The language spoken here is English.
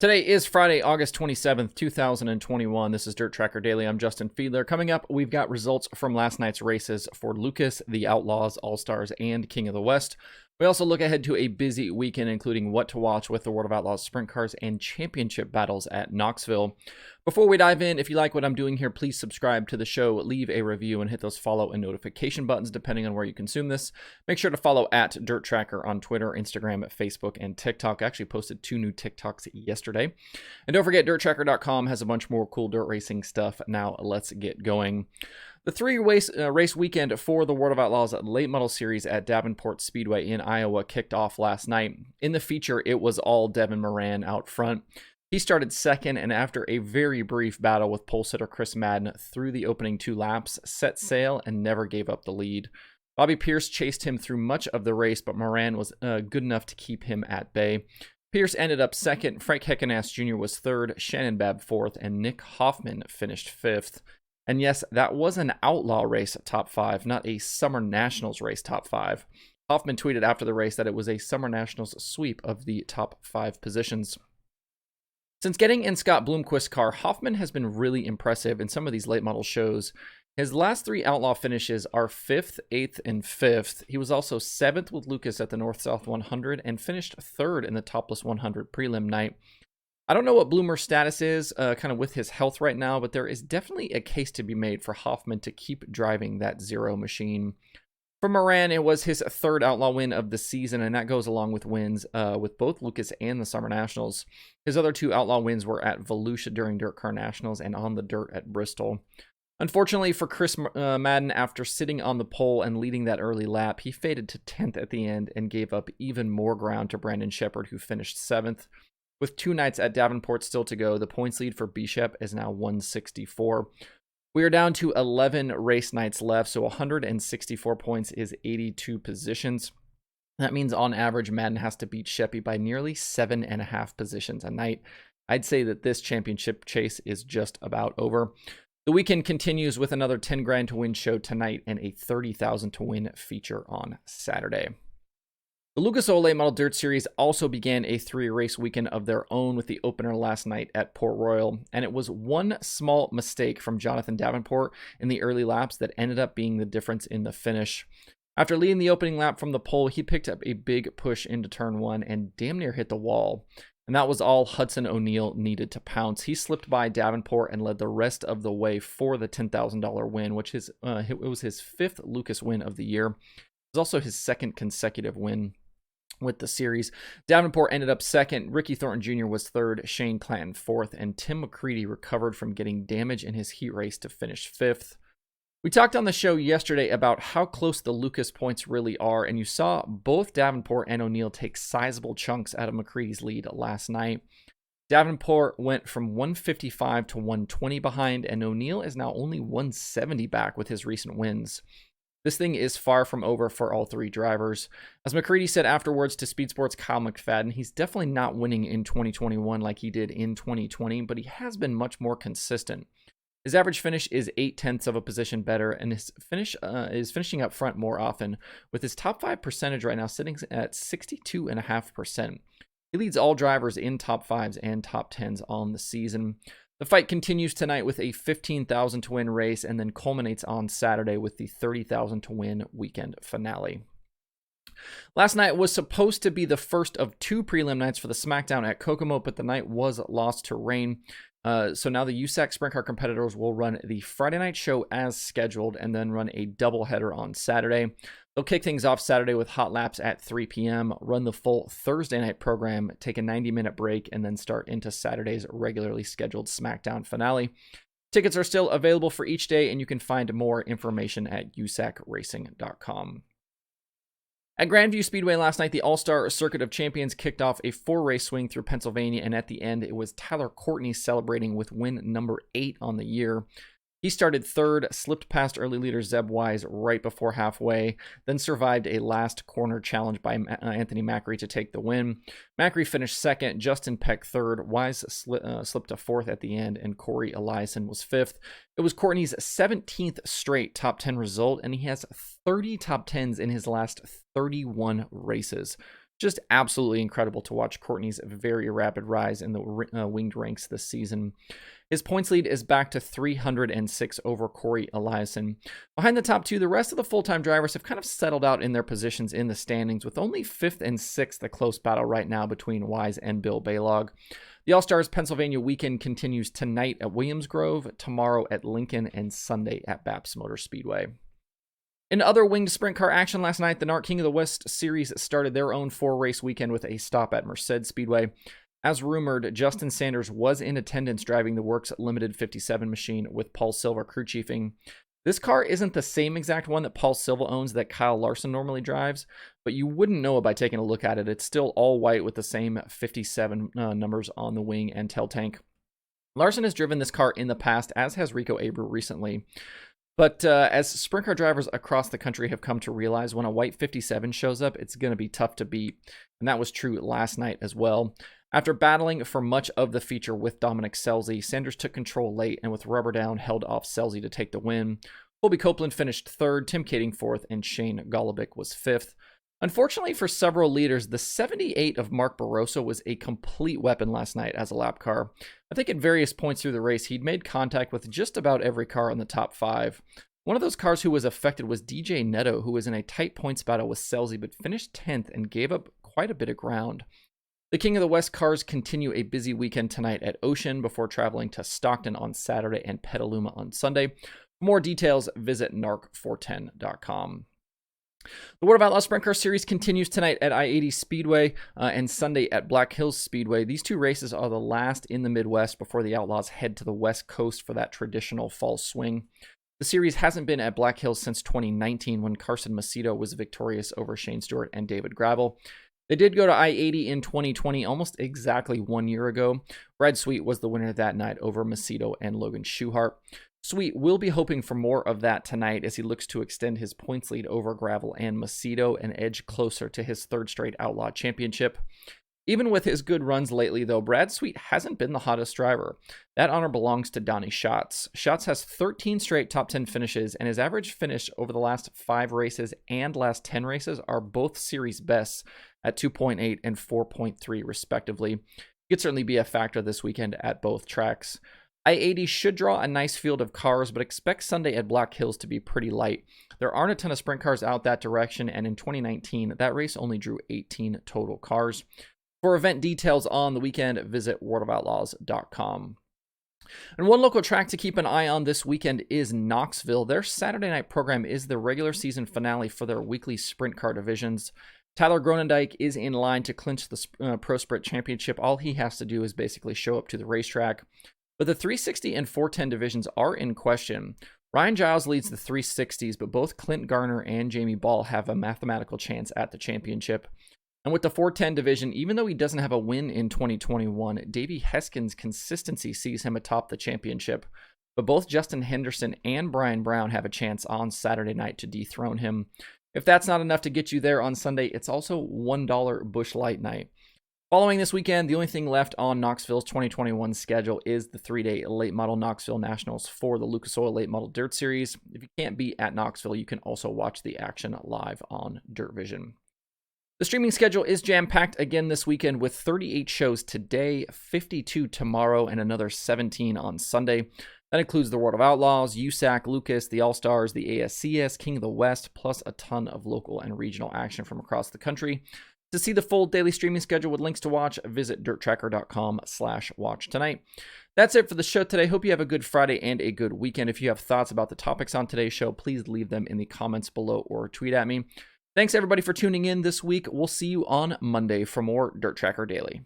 Today is Friday, August 27th, 2021. This is DIRTRACKR Daily. I'm Justin Fiedler. Coming up, we've got results from last night's races for Lucas, the Outlaws, All-Stars, and King of the West. We also look ahead to a busy weekend, including what to watch with the World of Outlaws sprint cars and championship battles at Knoxville. Before we dive in, if you like what I'm doing here, please subscribe to the show, leave a review, and hit those follow and notification buttons depending on where you consume this. Make sure to follow at DIRTRACKR on Twitter, Instagram, Facebook, and TikTok. I actually posted 2 new TikToks yesterday. And don't forget, DIRTRACKR.com has a bunch more cool dirt racing stuff. Now let's get going. The race weekend for the World of Outlaws Late Model Series at Davenport Speedway in Iowa kicked off last night. In the feature, it was all Devin Moran out front. He started second, and after a very brief battle with pole sitter Chris Madden through the opening 2 laps, set sail and never gave up the lead. Bobby Pierce chased him through much of the race, but Moran was good enough to keep him at bay. Pierce ended up second, Frank Heckenass Jr. was third, Shannon Babb fourth, and Nick Hoffman finished fifth. And yes, that was an outlaw race top 5, not a Summer Nationals race top 5. Hoffman tweeted after the race that it was a Summer Nationals sweep of the top 5 positions. Since getting in Scott Bloomquist's car, Hoffman has been really impressive in some of these late model shows. His last 3 outlaw finishes are 5th, 8th, and 5th. He was also 7th with Lucas at the North-South 100 and finished 3rd in the Topless 100 prelim night. I don't know what Bloomer's status is kind of with his health right now, but there is definitely a case to be made for Hoffman to keep driving that Zero machine. For Moran, it was his 3rd outlaw win of the season, and that goes along with wins with both Lucas and the Summer Nationals. His other 2 outlaw wins were at Volusia during Dirt Car Nationals and on the dirt at Bristol. Unfortunately for Chris Madden, after sitting on the pole and leading that early lap, he faded to 10th at the end and gave up even more ground to Brandon Shepard, who finished 7th. With 2 nights at Davenport still to go, the points lead for Bishop is now 164. We are down to 11 race nights left, so 164 points is 82 positions. That means on average, Madden has to beat Sheppy by nearly 7.5 positions a night. I'd say that this championship chase is just about over. The weekend continues with another 10 grand to win show tonight and a 30,000 to win feature on Saturday. The Lucas Oil Late Model Dirt Series also began a 3-race weekend of their own with the opener last night at Port Royal, and it was one small mistake from Jonathan Davenport in the early laps that ended up being the difference in the finish. After leading the opening lap from the pole, he picked up a big push into turn 1 and damn near hit the wall. And that was all Hudson O'Neal needed to pounce. He slipped by Davenport and led the rest of the way for the $10,000 win, which it was his 5th Lucas win of the year. It was also his 2nd consecutive win with the series. Davenport ended up 2nd, Ricky Thornton Jr. was 3rd, Shane Clanton 4th, and Tim McCready recovered from getting damage in his heat race to finish 5th. We talked on the show yesterday about how close the Lucas points really are, and you saw both Davenport and O'Neal take sizable chunks out of McCready's lead last night. Davenport went from 155 to 120 behind, and O'Neal is now only 170 back with his recent wins. This thing is far from over for all 3 drivers. As McCready said afterwards to Speed Sports' Kyle McFadden, he's definitely not winning in 2021 like he did in 2020, but he has been much more consistent. His average finish is 0.8 of a position better, and his finish is finishing up front more often, with his top 5 percentage right now sitting at 62.5%. He leads all drivers in top 5s and top 10s on the season. The fight continues tonight with a 15,000 to win race and then culminates on Saturday with the 30,000 to win weekend finale. Last night was supposed to be the first of 2 prelim nights for the SmackDown at Kokomo, but the night was lost to rain. So now the USAC Sprint Car competitors will run the Friday night show as scheduled and then run a doubleheader on Saturday. They'll kick things off Saturday with hot laps at 3 p.m., run the full Thursday night program, take a 90-minute break, and then start into Saturday's regularly scheduled SmackDown finale. Tickets are still available for each day, and you can find more information at usacracing.com. At Grandview Speedway last night, the All-Star Circuit of Champions kicked off a 4-race swing through Pennsylvania, and at the end, it was Tyler Courtney celebrating with win number 8 on the year. He started 3rd, slipped past early leader Zeb Wise right before halfway, then survived a last corner challenge by Anthony Macri to take the win. Macri finished 2nd, Justin Peck 3rd, Wise slipped to 4th at the end, and Corey Eliason was 5th. It was Courtney's 17th straight top 10 result, and he has 30 top 10s in his last 31 races. Just absolutely incredible to watch Courtney's very rapid rise in the winged ranks this season. His points lead is back to 306 over Corey Eliason. Behind the top two, the rest of the full-time drivers have kind of settled out in their positions in the standings, with only 5th and 6th a close battle right now between Wise and Bill Balog. The All-Stars Pennsylvania weekend continues tonight at Williams Grove, tomorrow at Lincoln, and Sunday at Baps Motor Speedway. In other winged sprint car action last night, the NARC King of the West series started their own 4-race weekend with a stop at Merced Speedway. As rumored, Justin Sanders was in attendance driving the Works Limited 57 machine with Paul Silva crew chiefing. This car isn't the same exact one that Paul Silva owns that Kyle Larson normally drives, but you wouldn't know it by taking a look at it. It's still all white with the same 57 numbers on the wing and tail tank. Larson has driven this car in the past, as has Rico Abreu recently. But as sprint car drivers across the country have come to realize, when a white 57 shows up, it's going to be tough to beat. And that was true last night as well. After battling for much of the feature with Dominic Scelzi, Sanders took control late and with rubber down held off Scelzi to take the win. Colby Copeland finished 3rd, Tim Kading 4th, and Shane Golobic was 5th. Unfortunately for several leaders, the 78 of Mark Barroso was a complete weapon last night as a lap car. I think at various points through the race, he'd made contact with just about every car in the top 5. One of those cars who was affected was DJ Neto, who was in a tight points battle with Scelzi, but finished 10th and gave up quite a bit of ground. The King of the West cars continue a busy weekend tonight at Ocean before traveling to Stockton on Saturday and Petaluma on Sunday. For more details, visit narc410.com. The World of Outlaws Sprint Car Series continues tonight at I-80 Speedway and Sunday at Black Hills Speedway. These two races are the last in the Midwest before the Outlaws head to the West Coast for that traditional fall swing. The series hasn't been at Black Hills since 2019 when Carson Macedo was victorious over Shane Stewart and David Gravel. They did go to I-80 in 2020, almost exactly 1 year ago. Brad Sweet was the winner that night over Macedo and Logan Schuchart. Sweet will be hoping for more of that tonight as he looks to extend his points lead over Gravel and Macedo and edge closer to his 3rd straight Outlaw Championship. Even with his good runs lately, though, Brad Sweet hasn't been the hottest driver. That honor belongs to Donnie Schatz. Schatz has 13 straight top 10 finishes, and his average finish over the last 5 races and last 10 races are both series bests at 2.8 and 4.3 respectively. It could certainly be a factor this weekend at both tracks. I-80 should draw a nice field of cars, but expect Sunday at Black Hills to be pretty light. There aren't a ton of sprint cars out that direction, and in 2019, that race only drew 18 total cars. For event details on the weekend, visit worldofoutlaws.com. And one local track to keep an eye on this weekend is Knoxville. Their Saturday night program is the regular season finale for their weekly sprint car divisions. Tyler Gronendijk is in line to clinch the Pro Sprint Championship. All he has to do is basically show up to the racetrack. But the 360 and 410 divisions are in question. Ryan Giles leads the 360s, but both Clint Garner and Jamie Ball have a mathematical chance at the championship. And with the 410 division, even though he doesn't have a win in 2021, Davey Heskin's consistency sees him atop the championship. But both Justin Henderson and Brian Brown have a chance on Saturday night to dethrone him. If that's not enough to get you there on Sunday, it's also $1 Busch Light night. Following this weekend, the only thing left on Knoxville's 2021 schedule is the 3-day Late Model Knoxville Nationals for the Lucas Oil Late Model Dirt Series. If you can't be at Knoxville, you can also watch the action live on Dirt Vision. The streaming schedule is jam-packed again this weekend with 38 shows today, 52 tomorrow, and another 17 on Sunday. That includes the World of Outlaws, USAC, Lucas, the All-Stars, the ASCS, King of the West, plus a ton of local and regional action from across the country. To see the full daily streaming schedule with links to watch, visit DIRTRACKR.com/watch tonight. That's it for the show today. Hope you have a good Friday and a good weekend. If you have thoughts about the topics on today's show, please leave them in the comments below or tweet at me. Thanks everybody for tuning in this week. We'll see you on Monday for more DIRTRACKR Daily.